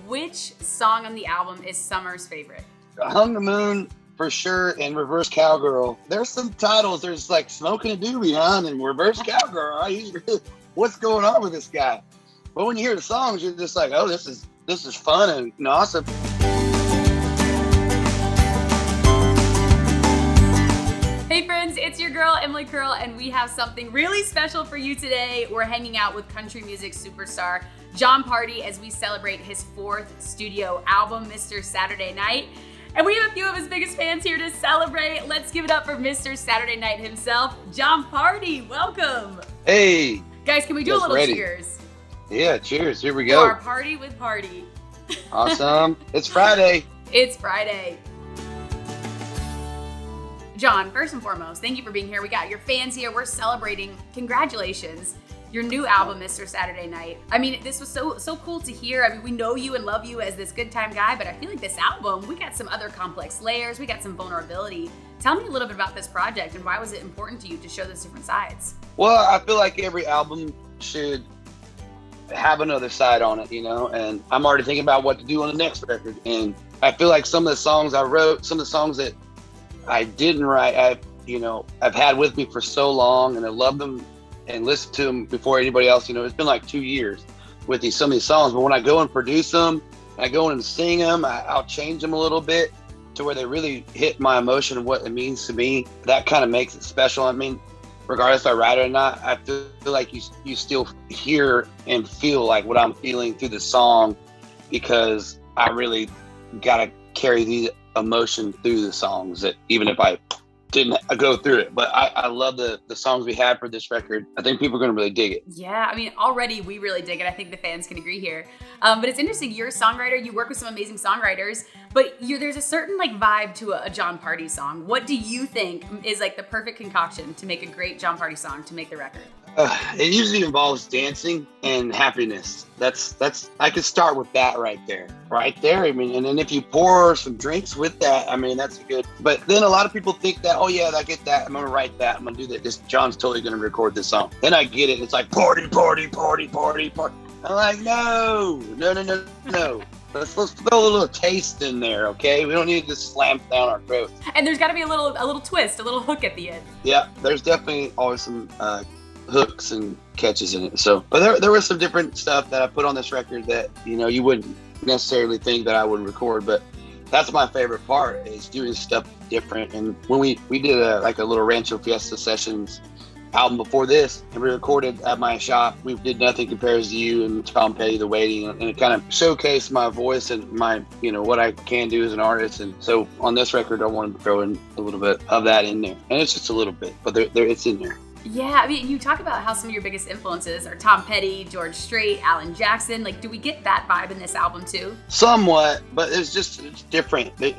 which song on the album is Summer's favorite? Hung the Moon for sure, and Reverse Cowgirl. There's some titles. There's like Smoking a Doobie, huh? And Reverse Cowgirl. Right? What's going on with this guy? But when you hear the songs, you're just like, oh, this is fun and awesome. Hey friends, it's your girl Emily Curl, and we have something really special for you today. We're hanging out with country music superstar Jon Pardi as we celebrate his 4th studio album, Mr. Saturday Night. And we have a few of his biggest fans here to celebrate. Let's give it up for Mr. Saturday Night himself, Jon Pardi. Welcome. Hey. Guys, can we do a little cheers? Yeah, cheers. Here we go. For our party with Pardi. Awesome. It's Friday. It's Friday. Jon, first and foremost, thank you for being here. We got your fans here. We're celebrating. Congratulations. Your new album, Mr. Saturday Night. I mean, this was so cool to hear. I mean, we know you and love you as this good time guy, but I feel like this album, we got some other complex layers. We got some vulnerability. Tell me a little bit about this project and why was it important to you to show those different sides? Well, I feel like every album should have another side on it, you know, and I'm already thinking about what to do on the next record. And I feel like some of the songs I wrote, some of the songs that I didn't write, I've had with me for so long, and I love them and listen to them before anybody else. You know, it's been like 2 years with some of these songs, but when I go and produce them, I go in and sing them, I'll change them a little bit to where they really hit my emotion and what it means to me. That kind of makes it special. I mean, regardless if I write it or not, I feel like you still hear and feel like what I'm feeling through the song, because I really gotta carry the emotion through the songs, that even if I didn't go through it. But I love the songs we had for this record. I think people are going to really dig it. Yeah, I mean, already we really dig it. I think the fans can agree here. But it's interesting, you're a songwriter, you work with some amazing songwriters, but there's a certain like vibe to a Jon Pardi song. What do you think is like the perfect concoction to make a great Jon Pardi song to make the record? It usually involves dancing and happiness. That's I could start with that right there. I mean, and then if you pour some drinks with that, I mean, that's good. But then a lot of people think that, oh yeah, I get that. I'm gonna write that. I'm gonna do that. John's totally gonna record this song. Then I get it. It's like party, party, party, party, party. I'm like, no. Let's throw a little taste in there, okay? We don't need to just slam down our throats. And there's got to be a little twist, a little hook at the end. Yeah, there's definitely always some hooks and catches in it. So, but there was some different stuff that I put on this record that, you know, you wouldn't necessarily think that I would record, but that's my favorite part, is doing stuff different. And when we did a little Rancho Fiesta Sessions album before this, and we recorded at my shop, we did Nothing Compares to You and Tom Petty, The Waiting, and it kind of showcased my voice and my, you know, what I can do as an artist. And so on this record, I wanted to throw in a little bit of that in there, and it's just a little bit, but it's in there. Yeah, I mean, you talk about how some of your biggest influences are Tom Petty, George Strait, Alan Jackson. Like, do we get that vibe in this album too? Somewhat, but it's different. It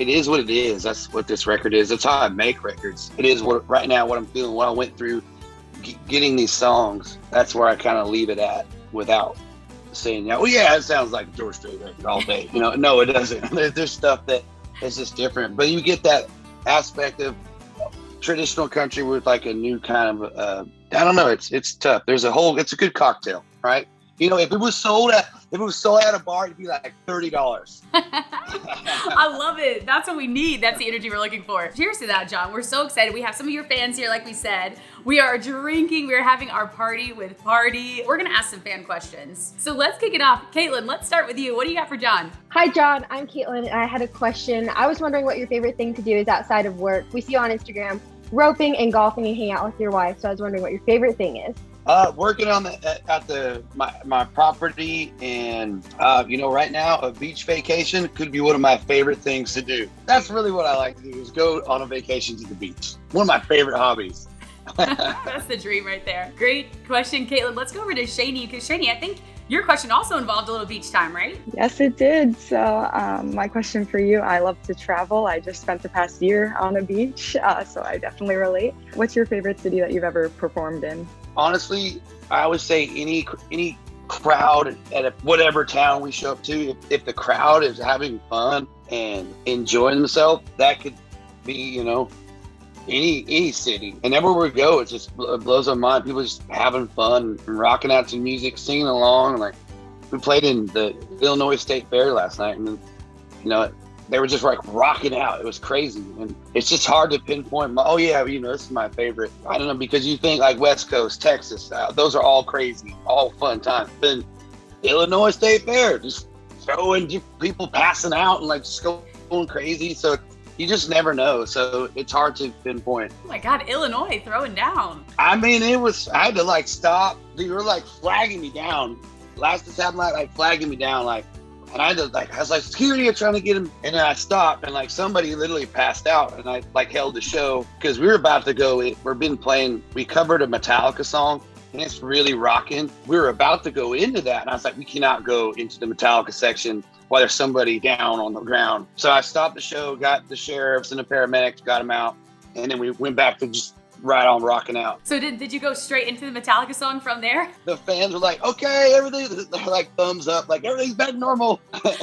is what it is. That's what this record is. That's how I make records. It is what I'm feeling, what I went through getting these songs. That's where I kind of leave it at without saying, oh yeah, it sounds like a George Strait record all day. You know, no, it doesn't. There's stuff that is just different, but you get that aspect of traditional country with like a new kind of I don't know, it's tough. It's a good cocktail, right? You know, if it was sold at a bar, it'd be like $30. I love it. That's what we need. That's the energy we're looking for. Cheers to that, Jon. We're so excited. We have some of your fans here, like we said. We are drinking. We're having our party with Pardi. We're going to ask some fan questions. So let's kick it off. Caitlin, let's start with you. What do you got for Jon? Hi, Jon. I'm Caitlin, and I had a question. I was wondering what your favorite thing to do is outside of work. We see you on Instagram roping and golfing and hang out with your wife. So I was wondering what your favorite thing is. Working on my property, and right now a beach vacation could be one of my favorite things to do. That's really what I like to do, is go on a vacation to the beach. One of my favorite hobbies. That's the dream right there. Great question, Caitlin. Let's go over to Shani, because Shani, I think your question also involved a little beach time, right? Yes, it did. So my question for you, I love to travel. I just spent the past year on a beach, so I definitely relate. What's your favorite city that you've ever performed in? Honestly, I would say any crowd at whatever town we show up to, if the crowd is having fun and enjoying themselves, that could be, any city. And everywhere we go, it just blows our mind. People just having fun and rocking out to music, singing along. Like, we played in the Illinois State Fair last night, and you know, they were just like rocking out. It was crazy, and it's just hard to pinpoint. Oh yeah, you know, this is my favorite. I don't know, because you think like West Coast, Texas, those are all crazy, all fun times. Then Illinois State Fair, just throwing people passing out and like just going crazy. So you just never know. So it's hard to pinpoint. Oh my God, Illinois throwing down. I mean, I had to like stop. They were like flagging me down. Last time, like flagging me down, like. And I was like, security are trying to get him. And then I stopped, and like somebody literally passed out, and I like held the show because we were about to go. We covered a Metallica song, and it's really rocking. We were about to go into that, and I was like, we cannot go into the Metallica section while there's somebody down on the ground. So I stopped the show, got the sheriffs and the paramedics, got them out, and then we went back to just right on rocking out. So did you go straight into the Metallica song from there? The fans were like, okay, everything, like thumbs up, like everything's back to normal.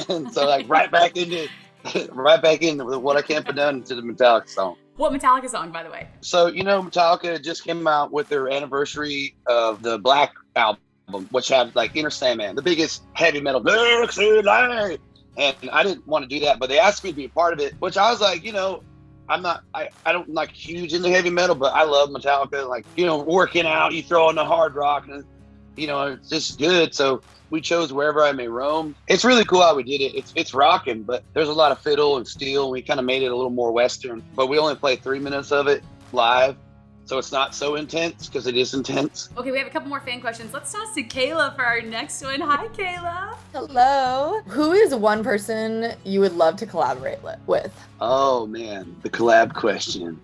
And so like right back into What I Can't Put Done to the Metallica song. What Metallica song, by the way? So, you know, Metallica just came out with their anniversary of the Black album, which had like Inner Sandman, the biggest heavy metal. And I didn't want to do that, but they asked me to be a part of it, which I was like, you know, I don't like huge into heavy metal, but I love Metallica. Like, you know, working out, you throw in the hard rock, and you know, it's just good. So we chose Wherever I May Roam. It's really cool how we did it. It's rocking, but there's a lot of fiddle and steel, and we kind of made it a little more Western. But we only played 3 minutes of it live, so it's not so intense because it is intense. Okay, we have a couple more fan questions. Let's toss to Kayla for our next one. Hi, Kayla. Hello. Who is one person you would love to collaborate with? Oh man, the collab question.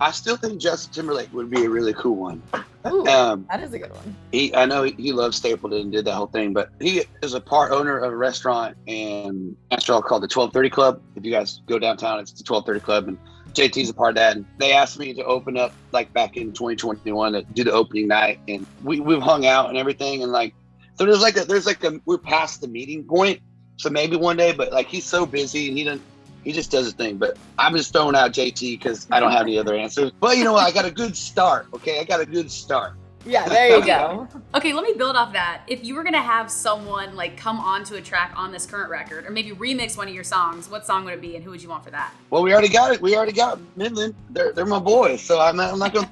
I still think Justin Timberlake would be a really cool one. Ooh, that is a good one. I know he loves Stapleton and did that whole thing, but he is a part owner of a restaurant in Nashville called the 1230 Club. If you guys go downtown, it's the 1230 Club, and JT's a part of that. And they asked me to open up like back in 2021 to do the opening night, and we've hung out and everything, and like so there's like a we're past the meeting point. So maybe one day, but like he's so busy and he just does his thing. But I'm just throwing out JT because I don't have any other answers. But you know what? I got a good start. Okay, I got a good start. Yeah, there you go. Okay, let me build off that. If you were gonna have someone like come onto a track on this current record, or maybe remix one of your songs, what song would it be, and who would you want for that? Well, we already got it. We already got Midland. They're my boys. So I'm not gonna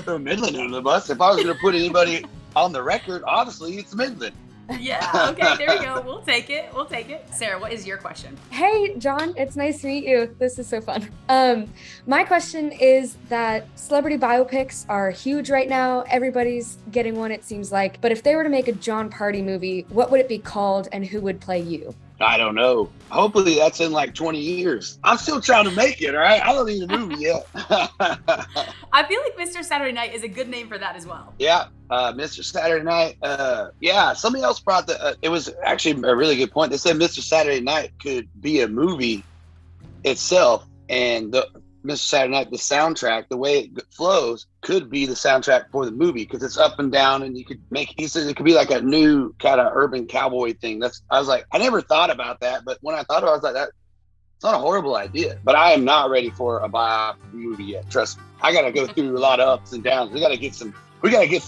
throw Midland under the bus. If I was gonna put anybody on the record, obviously it's Midland. Yeah, okay, there we go. We'll take it. Sarah, what is your question? Hey, John, it's nice to meet you. This is so fun. My question is that celebrity biopics are huge right now. Everybody's getting one, it seems like. But if they were to make a Jon Pardi movie, what would it be called and who would play you? I don't know. Hopefully that's in like 20 years. I'm still trying to make it, all right? I don't need a movie yet. I feel like Mr. Saturday Night is a good name for that as well. Yeah, Mr. Saturday Night. Yeah, somebody else brought it was actually a really good point. They said Mr. Saturday Night could be a movie itself, and the Mr. Saturday Night, the soundtrack, the way it flows, could be the soundtrack for the movie because it's up and down, and you could he said it could be like a new kind of urban cowboy thing. I was like, I never thought about that, but when I thought about it, I was like, it's not a horrible idea. But I am not ready for a biopic movie yet. Trust me, I got to go through a lot of ups and downs. We got to get some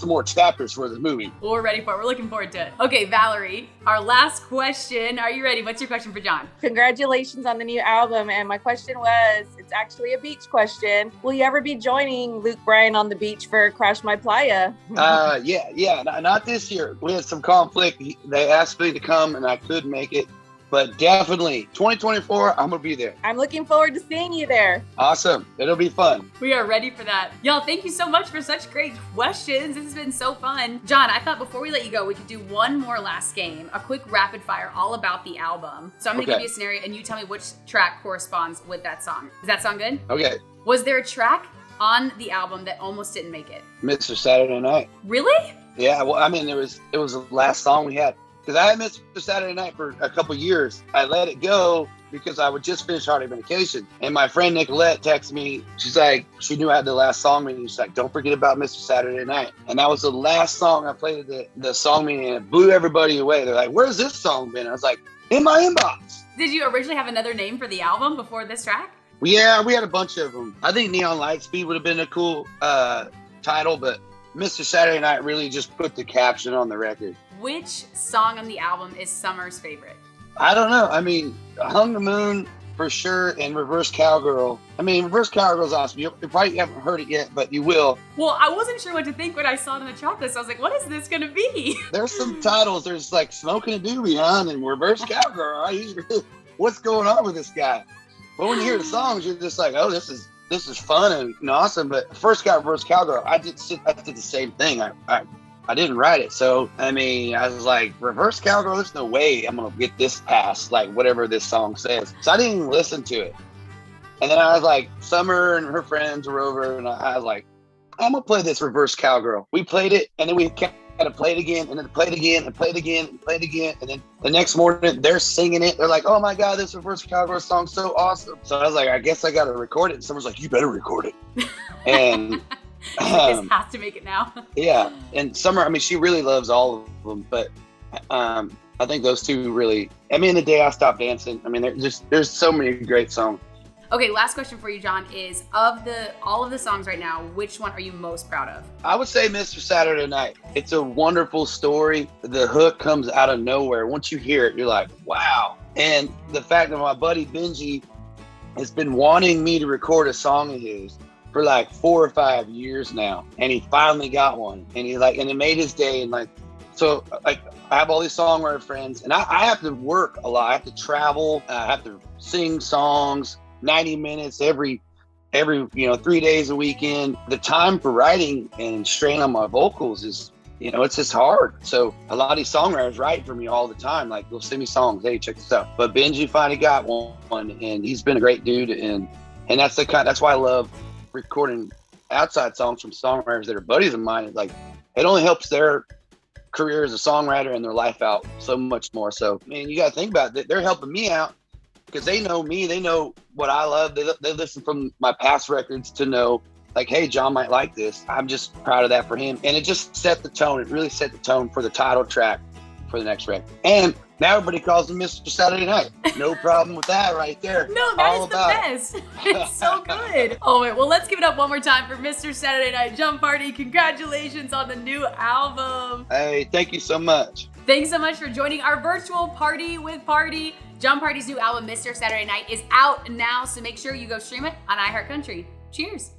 more chapters for the movie. Well, we're ready for it. We're looking forward to it. Okay, Valerie, our last question. Are you ready? What's your question for John? Congratulations on the new album. And my question was, it's actually a beach question. Will you ever be joining Luke Bryan on the beach for Crash My Playa? Yeah. Not this year. We had some conflict. They asked me to come and I couldn't make it. But definitely 2024, I'm going to be there. I'm looking forward to seeing you there. Awesome. It'll be fun. We are ready for that. Y'all, thank you so much for such great questions. This has been so fun. John, I thought before we let you go, we could do one more last game, a quick rapid fire all about the album. So I'm going to give you a scenario and you tell me which track corresponds with that song. Does that sound good? Okay. Was there a track on the album that almost didn't make it? Mr. Saturday Night. Really? Yeah. Well, I mean, it was the last song we had. Because I had Mr. Saturday Night for a couple years. I let it go because I would just finish Heartache Medication. And my friend Nicolette texted me. She's like, she knew I had the last song meeting. She's like, don't forget about Mr. Saturday Night. And that was the last song I played at the song meeting, and it blew everybody away. They're like, where's this song been? I was like, in my inbox. Did you originally have another name for the album before this track? Yeah, we had a bunch of them. I think Neon Lightspeed would have been a cool title, but Mr. Saturday Night really just put the caption on the record. which song on the album is Summer's favorite? I don't know. I mean, Hung the Moon for sure, and Reverse Cowgirl. I mean, Reverse Cowgirl's awesome. You probably haven't heard it yet, but you will. Well, I wasn't sure what to think when I saw it in the track list. I was like, what is this gonna be? There's some titles. There's like Smoking a Doobie, huh? And Reverse Cowgirl. Right? What's going on with this guy? But when you hear the songs, you're just like, oh, this is fun and awesome. But first got Reverse Cowgirl. I did the same thing. I didn't write it. So, I mean, I was like, Reverse Cowgirl, there's no way I'm going to get this past, like, whatever this song says. So I didn't even listen to it. And then I was like, Summer and her friends were over, and I was like, I'm going to play this Reverse Cowgirl. We played it, and then we had to play it again, and then play it again, and play it again, and play it again. And then the next morning, they're singing it. They're like, oh, my God, this Reverse Cowgirl song's so awesome. So I was like, I guess I got to record it. And someone's like, you better record it. And Just has to make it now. Yeah, and Summer, I mean, she really loves all of them, but I think those two really. I mean, The Day I Stopped Dancing. I mean, there's so many great songs. Okay, last question for you, Jon, is of all of the songs right now, which one are you most proud of? I would say Mr. Saturday Night. It's a wonderful story. The hook comes out of nowhere. Once you hear it, you're like, wow. And the fact that my buddy Benji has been wanting me to record a song of his for like 4 or 5 years now, and he finally got one, and and it made his day. And like, so like, I have all these songwriter friends, and I have to work a lot. I have to travel. I have to sing songs 90 minutes every 3 days a weekend. The time for writing and strain on my vocals is, it's just hard. So a lot of these songwriters write for me all the time. Like, they'll send me songs. Hey, check this out. But Benji finally got one, and he's been a great dude. And that's why I love recording outside songs from songwriters that are buddies of mine. Like, it only helps their career as a songwriter and their life out so much more. So, man, you got to think about it. They're helping me out because they know me. They know what I love. They listen from my past records to know, like, hey, Jon might like this. I'm just proud of that for him. And it just set the tone. It really set the tone for the title track for the next record. And now everybody calls him Mr. Saturday Night. No problem with that right there. No, that is the best. It's so good. Oh, wait. Well, let's give it up one more time for Mr. Saturday Night, Jon Pardi. Congratulations on the new album. Hey, thank you so much. Thanks so much for joining our virtual party with Pardi. Jon Pardi's new album, Mr. Saturday Night, is out now, so make sure you go stream it on iHeartCountry. Cheers.